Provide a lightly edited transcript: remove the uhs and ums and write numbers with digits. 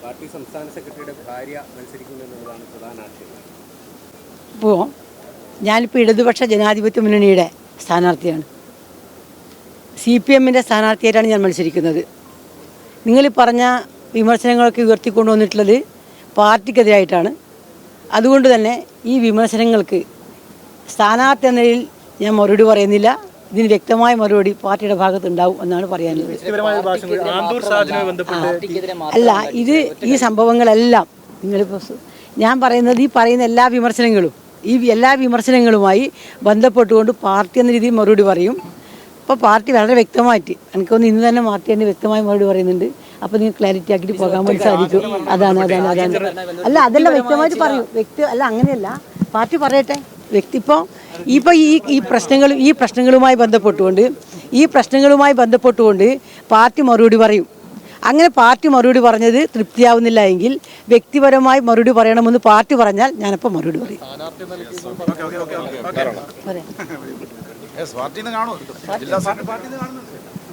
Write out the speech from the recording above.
Party സംസ്ഥാന സെക്രട്ടറിയുടെ ഭാര്യ മത്സരിക്കുമെന്നുള്ളതാണ് പ്രധാന ആശയം. ഇപ്പോൾ ഞാനിപ്പോൾ ഇടതുപക്ഷ ജനാധിപത്യ മുന്നണിയുടെ സ്ഥാനാർത്ഥിയാണ്. CPM-ൻ്റെ സ്ഥാനാർത്ഥിയായിട്ടാണ് ഞാൻ മത്സരിക്കുന്നത്. നിങ്ങൾ പറഞ്ഞ വിമർശനങ്ങളൊക്കെ ഉയർത്തിക്കൊണ്ടുവന്നിട്ടുള്ളത് പാർട്ടിക്കെതിരായിട്ടാണ്. അതുകൊണ്ട് തന്നെ ഈ വിമർശനങ്ങൾക്ക് സ്ഥാനാർത്ഥി എന്ന നിലയിൽ ഞാൻ മറുപടി പറയുന്നില്ല. ഇതിന് വ്യക്തമായ മറുപടി പാർട്ടിയുടെ ഭാഗത്തുണ്ടാവും എന്നാണ് പറയാനുള്ളത്. അല്ല, ഈ സംഭവങ്ങളെല്ലാം നിങ്ങളിപ്പോൾ ഞാൻ പറയുന്നത് ഈ പറയുന്ന എല്ലാ വിമർശനങ്ങളുമായി ബന്ധപ്പെട്ടുകൊണ്ട് പാർട്ടി എന്ന രീതിയിൽ മറുപടി പറയും. അപ്പോൾ പാർട്ടി വളരെ വ്യക്തമായിട്ട് എനിക്കൊന്ന് ഇന്ന് തന്നെ പാർട്ടി തന്നെ വ്യക്തമായി മറുപടി പറയുന്നുണ്ട്. അപ്പോൾ നിങ്ങൾ ക്ലാരിറ്റി ആക്കിയിട്ട് പോകാൻ വേണ്ടി സാധിക്കും. അതാണ് അല്ല, അതെല്ലാം വ്യക്തമായിട്ട് പറയും. അല്ല, അങ്ങനെയല്ല, പാർട്ടി പറയട്ടെ. ഇപ്പോൾ ഈ പ്രശ്നങ്ങളുമായി ബന്ധപ്പെട്ടുകൊണ്ട് പാർട്ടി മറുപടി പറയും. അങ്ങനെ പാർട്ടി മറുപടി പറഞ്ഞത് തൃപ്തിയാവുന്നില്ല എങ്കിൽ വ്യക്തിപരമായി മറുപടി പറയണമെന്ന് പാർട്ടി പറഞ്ഞാൽ ഞാനപ്പോൾ മറുപടി പറയും.